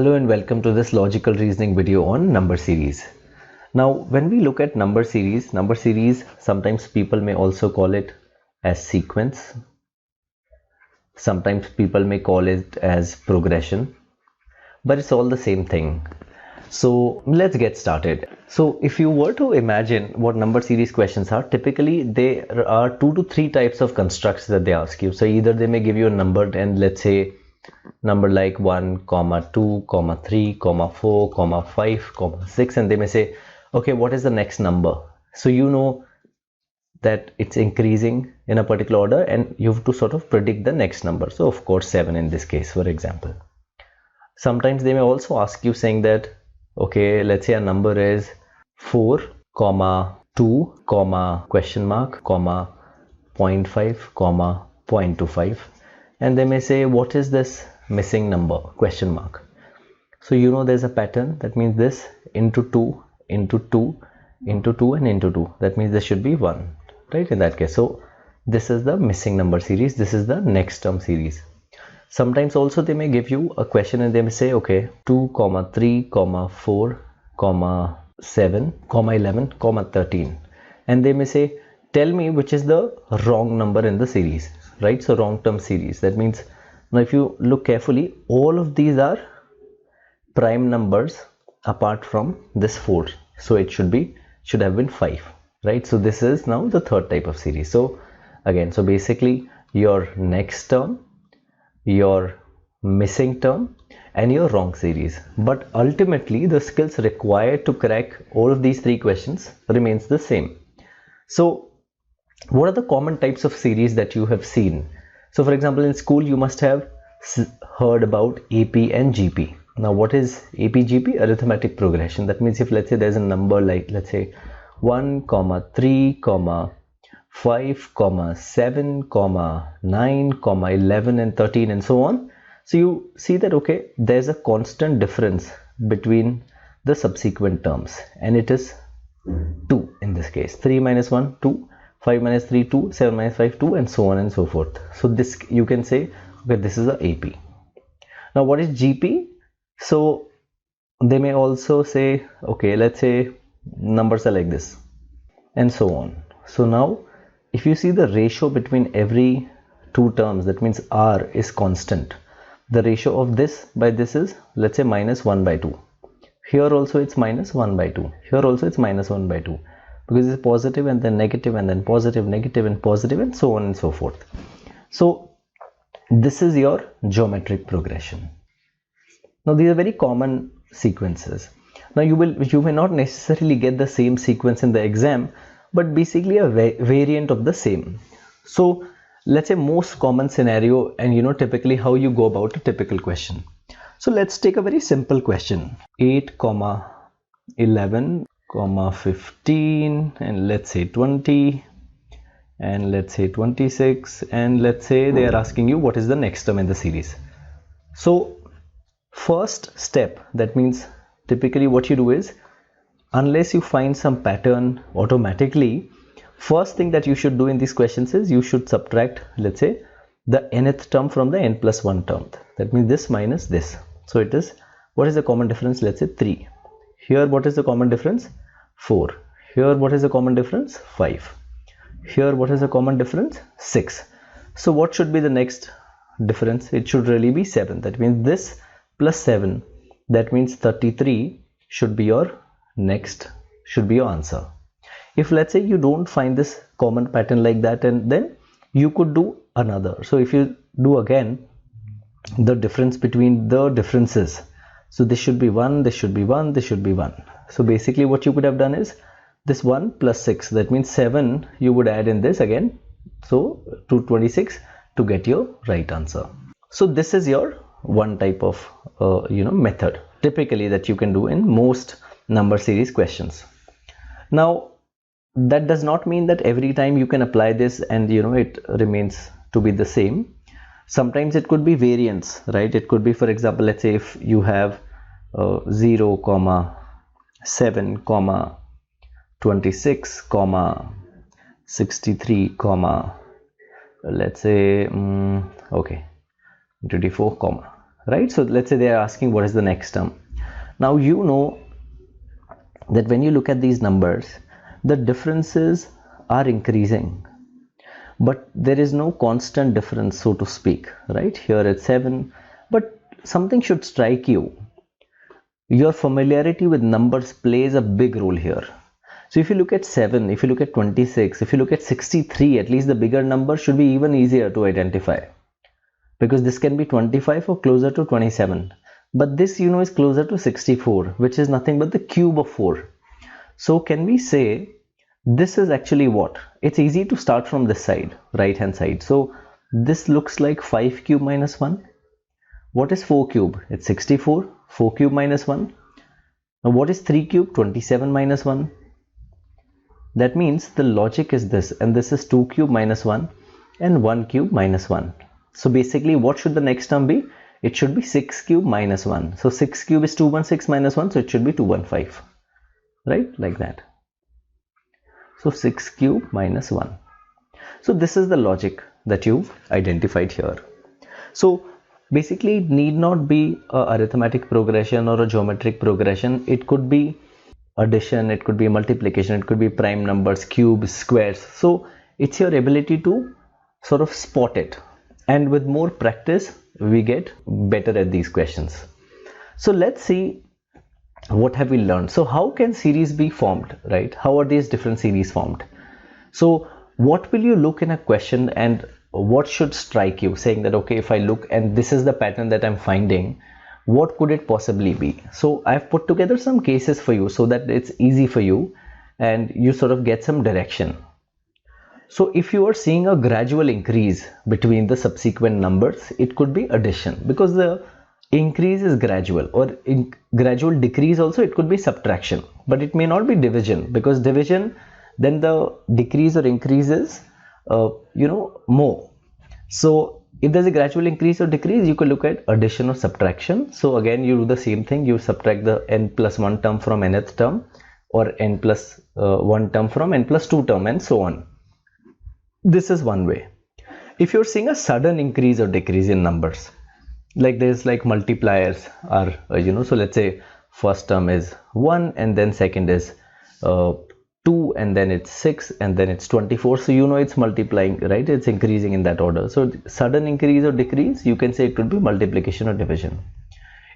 Hello and welcome to this logical reasoning video on number series. Now, when we look at number series, sometimes people may also call it as sequence. Sometimes people may call it as progression, but it's all the same thing. So let's get started. So if you were to imagine what number series questions are, typically there are 2 to 3 types of constructs that they ask you. So either they may give you a number and let's say number like 1, 2, 3, 4, 5, 6, and they may say, okay, what is the next number? So you know that it's increasing in a particular order and you have to sort of predict the next number. So of course 7 in this case, for example. Sometimes they may also ask you saying that, okay, let's say a number is 4, 2, question mark, 0.5, 0.25. And they may say, what is this missing number, question mark? So you know there's a pattern. That means this into 2 into 2 into 2 and into 2. That means this should be 1, right? In that case, so this is the missing number series. This is the next term series. Sometimes also they may give you a question and they may say, okay, 2, 3, 4, 7, 11, 13. And they may say, tell me which is the wrong number in the series, right? So wrong term series. That means now if you look carefully, all of these are prime numbers apart from this 4. So it should have been 5, right? So this is now the third type of series. So again, so basically your next term, your missing term, and your wrong series. But ultimately the skills required to crack all of these 3 questions remains the same. So what are the common types of series that you have seen? So for example, in school you must have heard about AP and GP. Now what is AP, GP? Arithmetic progression. That means if let's say there's a number like let's say 1, 3, 5, 7, 9, 11 and 13 and so on. So you see that okay, there's a constant difference between the subsequent terms and it is 2 in this case. 3 minus 1, 2. 5 minus 3, 2, 7 minus 5, 2, and so on and so forth. So this you can say, okay, this is a AP. Now what is GP? So they may also say, okay, let's say numbers are like this and so on. So now if you see the ratio between every 2 terms, that means R is constant. The ratio of this by this is, let's say, minus 1 by 2. Here also it's minus 1 by 2. Here also it's minus 1 by 2. Because it's positive and then negative and then positive, negative and positive and so on and so forth. So this is your geometric progression. Now these are very common sequences. Now you may not necessarily get the same sequence in the exam, but basically a variant of the same. So let's say most common scenario and you know typically how you go about a typical question. So let's take a very simple question. 8, 11, 15 and let's say 20 and let's say 26 and let's say they are asking you what is the next term in the series. So first step, that means typically what you do is, unless you find some pattern automatically, first thing that you should do in these questions is you should subtract, let's say, the nth term from the n plus 1 term. That means this minus this. So it is, what is the common difference? Let's say 3. Here what is the common difference? 4. Here what is the common difference? 5. Here what is the common difference? 6. So what should be the next difference? It should really be 7. That means this plus 7, that means 33 should be your answer. If let's say you don't find this common pattern like that, and then you could do another. So if you do again the difference between the differences, so this should be 1, this should be 1, this should be 1. So basically what you could have done is this 1 plus 6, that means 7 you would add in this again, so to 26 to get your right answer. So this is your one type of method typically that you can do in most number series questions. Now that does not mean that every time you can apply this and it remains to be the same. Sometimes it could be variance, right? It could be, for example, let's say if you have 0, 7, 26, 63, let's say okay, 24, right? So let's say they are asking what is the next term. Now you know that when you look at these numbers, the differences are increasing, but there is no constant difference, so to speak, right? Here it's 7, but something should strike you. Your familiarity with numbers plays a big role here. So if you look at 7, if you look at 26, if you look at 63, at least the bigger number should be even easier to identify, because this can be 25 or closer to 27. But this, you know, is closer to 64, which is nothing but the cube of 4. So can we say this is actually what? It's easy to start from this side, right hand side. So this looks like 5 cube minus 1. What is 4 cube? It's 64. 4 cube minus 1. Now what is 3 cube? 27 minus 1. That means the logic is this, and this is 2 cube minus 1 and 1 cube minus 1. So basically what should the next term be? It should be 6 cube minus 1. So 6 cube is 216 minus 1, so it should be 215, right? Like that. So 6 cube minus 1. So this is the logic that you've identified here. So basically it need not be a arithmetic progression or a geometric progression. It could be addition, it could be multiplication, it could be prime numbers, cubes, squares. So it's your ability to sort of spot it, and with more practice we get better at these questions. So let's see what have we learned. So how can series be formed, right? How are these different series formed? So what will you look in a question, and what should strike you, saying that okay, if I look and this is the pattern that I'm finding, what could it possibly be? So I've put together some cases for you so that it's easy for you and you sort of get some direction. So if you are seeing a gradual increase between the subsequent numbers, it could be addition, because the increase is gradual, or in gradual decrease also it could be subtraction, but it may not be division, because division, then the decrease or increase is more. So if there's a gradual increase or decrease, you could look at addition or subtraction. So again, you do the same thing. You subtract the n plus 1 term from nth term, or n plus 1 term from n plus 2 term, and so on. This is one way. If you're seeing a sudden increase or decrease in numbers, like there's like multipliers are, so let's say first term is 1, and then second is 2, and then it's 6, and then it's 24. So you know it's multiplying, right? It's increasing in that order. So sudden increase or decrease, you can say it could be multiplication or division.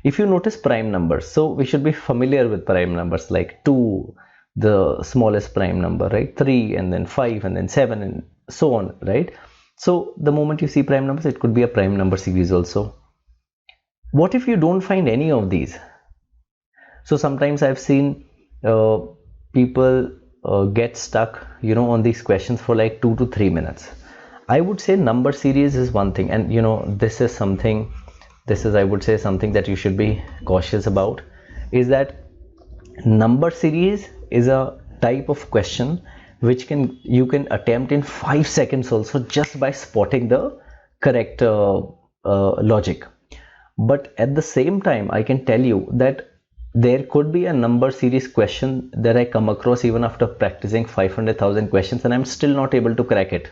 If you notice prime numbers, so we should be familiar with prime numbers, like 2, the smallest prime number, right? 3, and then 5, and then 7, and so on, right? So the moment you see prime numbers, it could be a prime number series also. What if you don't find any of these? So sometimes I've seen people get stuck, on these questions for like 2 to 3 minutes. I would say number series is one thing, and this is I would say something that you should be cautious about, is that number series is a type of question which you can attempt in 5 seconds also, just by spotting the correct logic. But at the same time, I can tell you that there could be a number series question that I come across even after practicing 500,000 questions, and I'm still not able to crack it,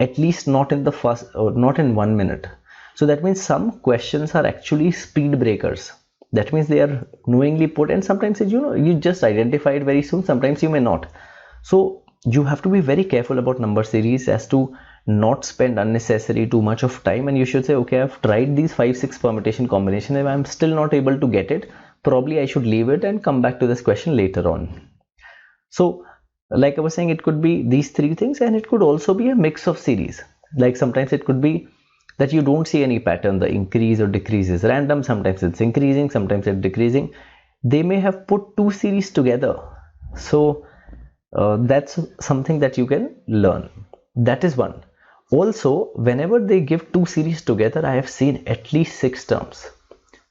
at least not in the first, or not in 1 minute. So that means some questions are actually speed breakers. That means they are knowingly put, and sometimes you just identify it very soon, sometimes you may not. So you have to be very careful about number series as to not spend unnecessary too much of time, and you should say, okay, I've tried these 5-6 permutation combination, if I'm still not able to get it, probably I should leave it and come back to this question later on. So like I was saying, it could be these 3 things, and it could also be a mix of series. Like sometimes it could be that you don't see any pattern, the increase or decrease is random, sometimes it's increasing, sometimes it's decreasing. They may have put 2 series together. So that's something that you can learn. That is one. Also, whenever they give 2 series together, I have seen at least 6 terms.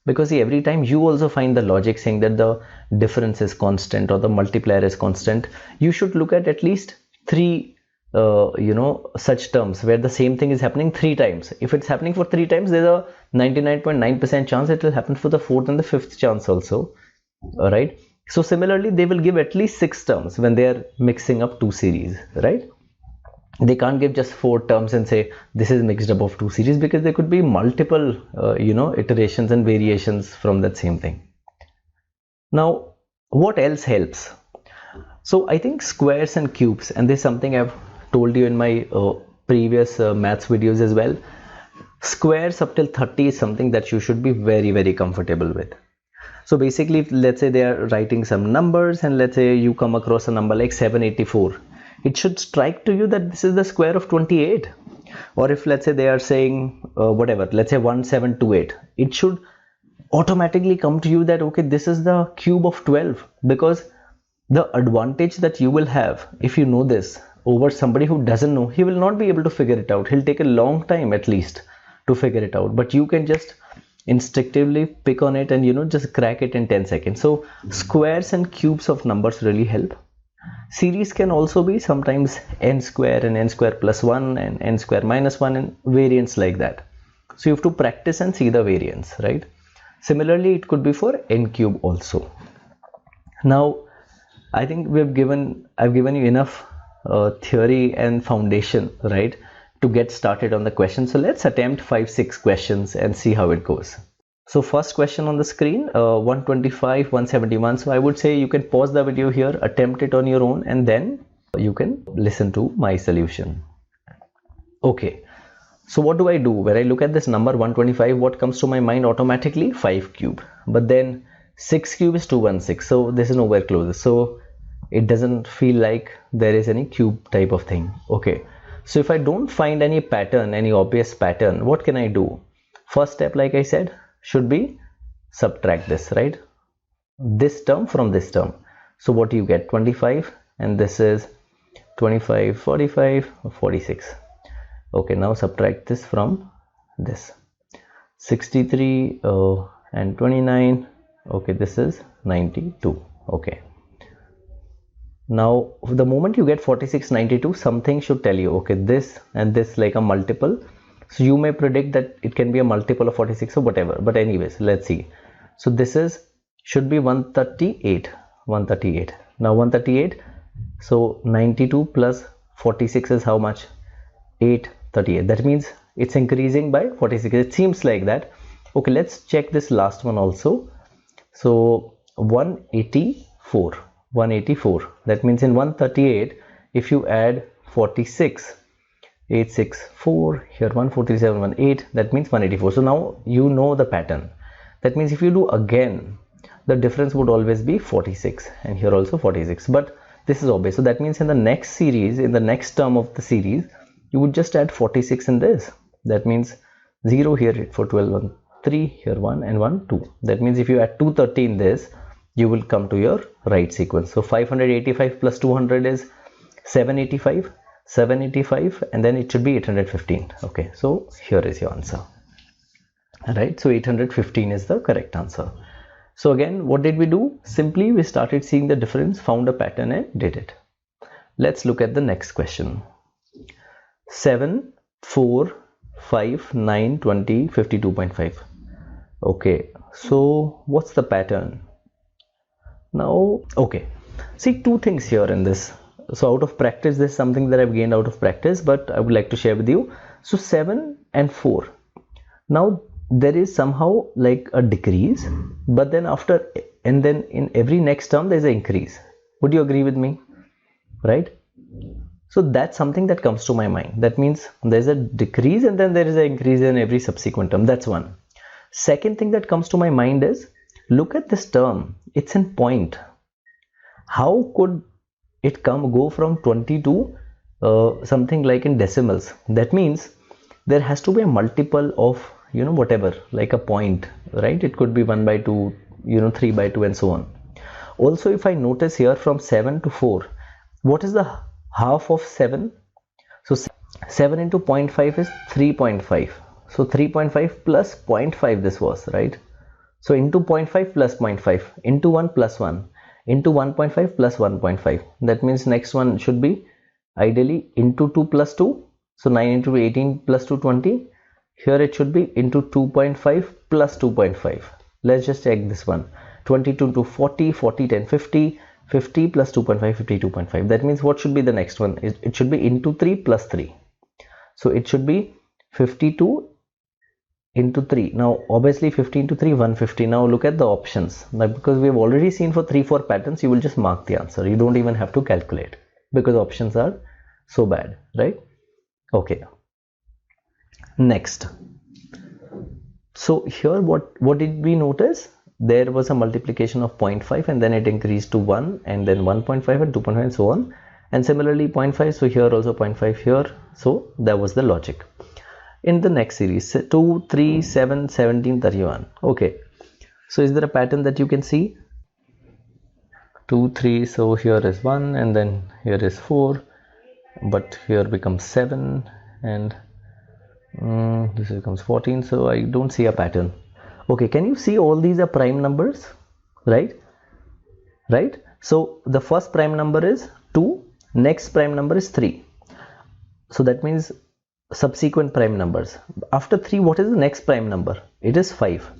Because see, every time you also find the logic saying that the difference is constant or the multiplier is constant, you should look at least 3 such terms where the same thing is happening 3 times. If it's happening for 3 times, there's a 99.9% chance it will happen for the 4th and the 5th chance also. Alright. So similarly, they will give at least 6 terms when they are mixing up 2 series, right? They can't give just 4 terms and say this is mixed up of 2 series, because there could be multiple iterations and variations from that same thing. Now what else helps? So I think squares and cubes, and this is something I've told you in my previous maths videos as well. Squares up till 30 is something that you should be very, very comfortable with. So basically, if let's say they are writing some numbers, and let's say you come across a number like 784, it should strike to you that this is the square of 28. Or if let's say they are saying whatever, let's say 1728, it should automatically come to you that okay, this is the cube of 12, because the advantage that you will have if you know this over somebody who doesn't know, he will not be able to figure it out. He'll take a long time at least to figure it out, but you can just instinctively pick on it and just crack it in 10 seconds. So squares and cubes of numbers really help. Series can also be sometimes n square and n square plus 1 and n square minus 1 and variants like that. So you have to practice and see the variants, right? Similarly, it could be for n cube also. Now I think I've given you enough theory and foundation, right, to get started on the question. So let's attempt 5-6 questions and see how it goes. So first question on the screen, 125, 171. So I would say you can pause the video here, attempt it on your own, and then you can listen to my solution. Okay, so what do I do? When I look at this number 125, what comes to my mind automatically? 5 cube. But then 6 cube is 216, so this is nowhere close, so it doesn't feel like there is any cube type of thing. Okay, so if I don't find any pattern, any obvious pattern, what can I do? First step, like I said, should be subtract this, right? This term from this term. So what do you get? 25, and this is 25, 45, 46. Okay, now subtract this from this. 63 and 29. Okay, this is 92. Okay, now the moment you get 46, 92, something should tell you okay, this and this like a multiple. So you may predict that it can be a multiple of 46 or whatever, but anyways, let's see. So this should be 138. Now 138, so 92 plus 46 is how much? 838. That means it's increasing by 46. It seems like that. Okay, let's check this last one also. So 184. That means in 138, if you add 46, 864, here 147, 18, that means 184. So now you know the pattern. That means if you do again, the difference would always be 46, and here also 46. But this is obvious. So that means in the next series, in the next term of the series, you would just add 46 in this. That means 0 here for 12, 1, 3, here 1 and 1, 2. That means if you add 230 in this, you will come to your right sequence. So 585 plus 200 is 785, and then it should be 815. Okay, so here is your answer. Right, so 815 is the correct answer. So again, what did we do? Simply we started seeing the difference, found a pattern and did it. Let's look at the next question. 7, 4, 5, 9, 20, 52.5. Okay, so what's the pattern? Now, okay, see two things here in this. So out of practice, this is something that I've gained out of practice, but I would like to share with you. So 7 and 4. Now there is somehow like a decrease, but then after, and then in every next term there's an increase. Would you agree with me? Right? So that's something that comes to my mind. That means there's a decrease and then there is an increase in every subsequent term. That's one. Second thing that comes to my mind is, look at this term. It's in point. How could it go from 20 to something like in decimals? That means there has to be a multiple of whatever, like a point, right? It could be 1 by 2, 3 by 2 and so on. Also, if I notice here from 7 to 4, what is the half of 7? So 7 into 0.5 is 3.5. So 3.5 plus 0.5 this was, right? So into 0.5 plus 0.5, into 1 plus 1, into 1.5 plus 1.5. That means next one should be ideally into 2 plus 2. So 9 into 18 plus 2, 20. Here it should be into 2.5 plus 2.5. Let's just check this one. 22 to 40, 40, 10, 50, 50 plus 2.5, 52.5. That means what should be the next one? It should be into 3 plus 3. So it should be 52 into 3. Now obviously 50 into 3, 150. Now look at the options. Now because we have already seen for 3-4 patterns, you will just mark the answer. You don't even have to calculate because options are so bad, right? Okay. Next. So here what did we notice? There was a multiplication of 0.5 and then it increased to 1 and then 1.5 and 2.5 and so on. And similarly 0.5, so here also 0.5 here. So that was the logic. In the next series, 2, 3, 7, 17, 31. Okay. So is there a pattern that you can see? 2, 3, so here is 1 and then here is 4. But here becomes 7 and this becomes 14. So I don't see a pattern. Okay, can you see all these are prime numbers, right? So the first prime number is 2, next prime number is 3. So that means subsequent prime numbers. After 3, what is the next prime number? It is 5.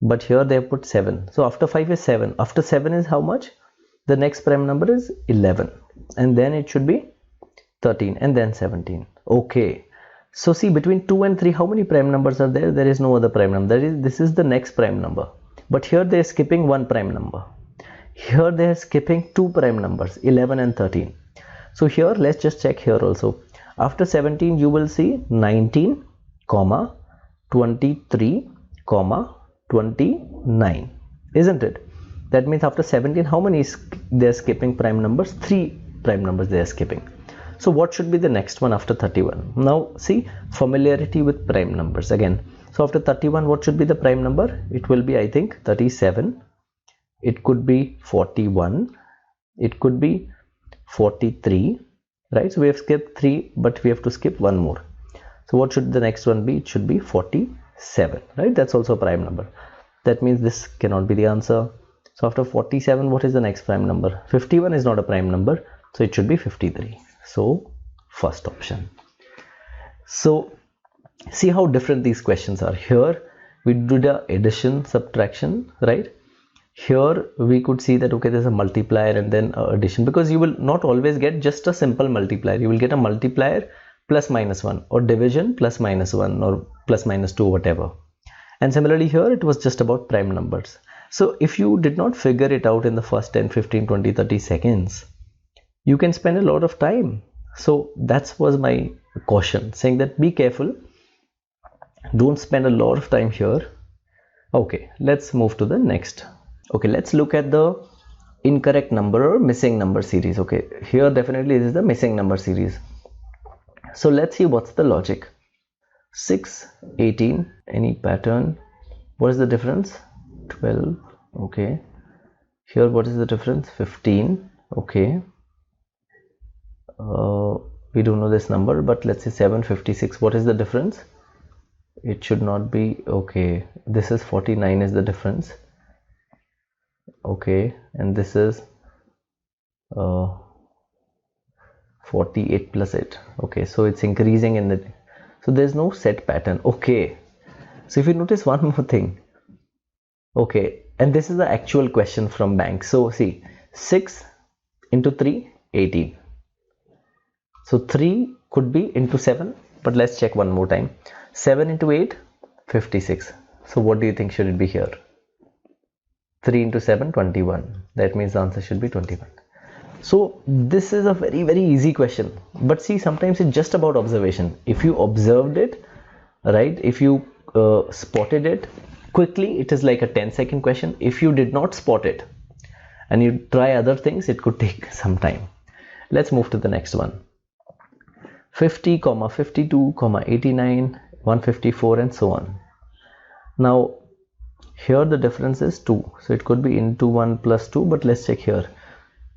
But here they have put 7. So after 5 is 7. After 7 is how much? The next prime number is 11. And then it should be 13 and then 17. Okay. So see, between 2 and 3, how many prime numbers are there? There is no other prime number. This is the next prime number. But here they are skipping one prime number. Here they are skipping two prime numbers, 11 and 13. So here let's just check here also. After 17 you will see 19, 23, 29. Isn't it? That means after 17, how many they are skipping prime numbers? 3 prime numbers they are skipping. So what should be the next one after 31? Now see, familiarity with prime numbers again. So after 31, what should be the prime number? It will be, I think, 37. It could be 41. It could be 43, right? So we have skipped 3, but we have to skip one more. So what should the next one be? It should be 47, right? That's also a prime number. That means this cannot be the answer. So after 47, what is the next prime number? 51 is not a prime number. So it should be 53. So first option. So see how different these questions are. Here we did a addition, subtraction, right? Here we could see that okay, there's a multiplier and then addition, because you will not always get just a simple multiplier. You will get a multiplier plus minus 1 or division plus minus 1 or plus minus 2, whatever. And similarly here it was just about prime numbers. So if you did not figure it out in the first 10, 15, 20, 30 seconds, you can spend a lot of time. So that was my caution, saying that be careful, don't spend a lot of time here. Okay, let's move to the next. Okay, let's look at the incorrect number or missing number series. Okay, here definitely this is the missing number series. So let's see what's the logic. 6, 18, any pattern? What is the difference? 12, okay. Here what is the difference? 15, okay. We don't know this number, but let's say 756. What is the difference? It should not be, okay, this is 49 is the difference, okay, and this is 48 plus 8, okay, so it's increasing in the, so there's no set pattern. Okay, so if you notice one more thing, okay, and this is the actual question from bank. So see, 6 into 3, 18. So 3 could be into 7, but let's check one more time. 7 into 8, 56. So what do you think should it be here? 3 into 7, 21. That means the answer should be 21. So this is a very, very easy question. But see, sometimes it's just about observation. If you observed it, right? If you spotted it quickly, it is like a 10-second question. If you did not spot it and you try other things, it could take some time. Let's move to the next one. 50, 52, 89, 154 and so on. Now here the difference is 2, so it could be into 1 plus 2, but let's check here.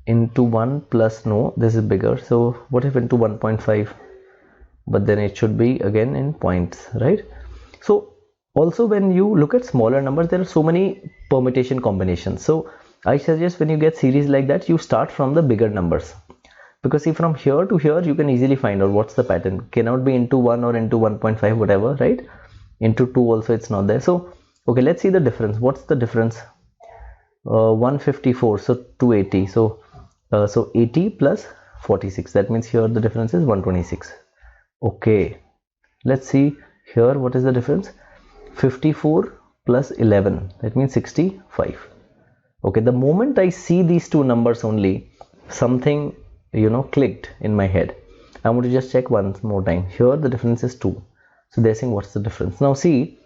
Into 1 plus, no, this is bigger, so what if into 1.5? But then it should be again in points, right? So also when you look at smaller numbers, there are so many permutation combinations. So I suggest when you get series like that, you start from the bigger numbers. Because see, from here to here, you can easily find out what's the pattern. Cannot be into 1 or into 1.5, whatever, right? Into 2 also it's not there. So, okay, let's see the difference. What's the difference? 154, so 280, so 80 plus 46, that means here the difference is 126. Okay, let's see here what is the difference. 54 plus 11, that means 65. Okay, the moment I see these two numbers only, something clicked in my head. I want to just check once more time. Here the difference is 2, so they're saying what's the difference. Now see,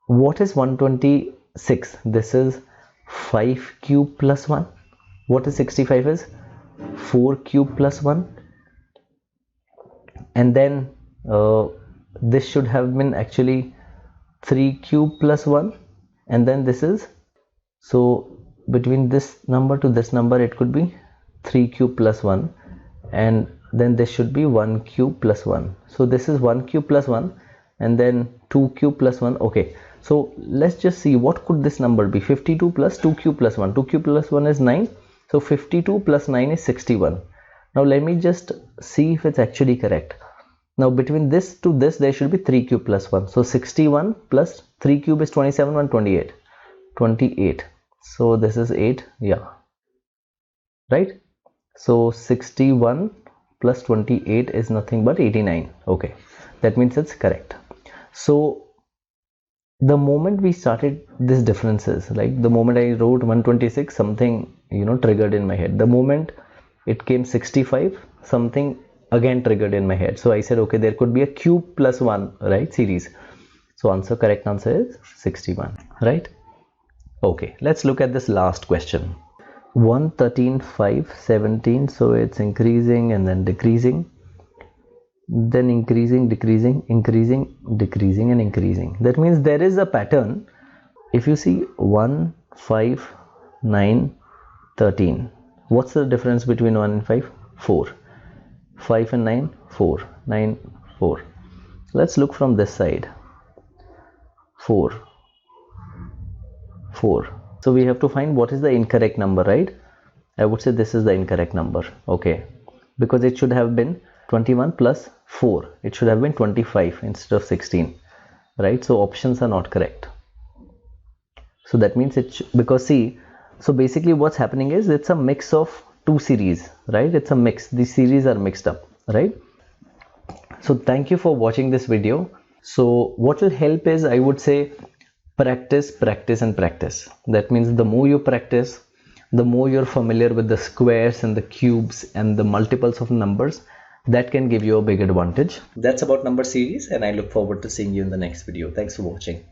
what is 126? This is 5 cube plus 1. What is 65 is 4 cube plus 1, and then this should have been actually 3 cube plus 1, and then this is, so between this number to this number it could be 3 cube plus 1, and then this should be 1 cube plus 1. So this is 1 cube plus 1, and then 2 cube plus 1. Okay, so let's just see what could this number be. 52 plus 2 cube plus 1. 2 cube plus 1 is 9. So 52 plus 9 is 61. Now let me just see if it's actually correct. Now between this to this there should be 3 cube plus 1. So 61 plus 3 cube is 27, 128. 28. So this is 8. Yeah. Right? So 61 plus 28 is nothing but 89. Okay. That means it's correct. So the moment we started these differences, like the moment I wrote 126, something triggered in my head. The moment it came 65, something again triggered in my head. So I said, okay, there could be a cube plus 1, right, series. So correct answer is 61, right? Okay, let's look at this last question. 1, 13, 5, 17. So it's increasing and then decreasing, then increasing, decreasing, increasing, decreasing, and increasing. That means there is a pattern. If you see 1, 5, 9, 13, what's the difference between 1 and 5? 4. 5 and 9, 4. 9, 4. Let's look from this side. 4. 4. So we have to find what is the incorrect number, right? I would say this is the incorrect number. Okay, because it should have been 21 plus 4. It should have been 25 instead of 16, right? So options are not correct. So that means because see, so basically what's happening is it's a mix of two series, right? It's a mix. These series are mixed up, right? So thank you for watching this video. So what will help is, I would say, practice, practice, and practice. That means the more you practice, the more you're familiar with the squares and the cubes and the multiples of numbers, that can give you a big advantage. That's about number series, and I look forward to seeing you in the next video. Thanks for watching.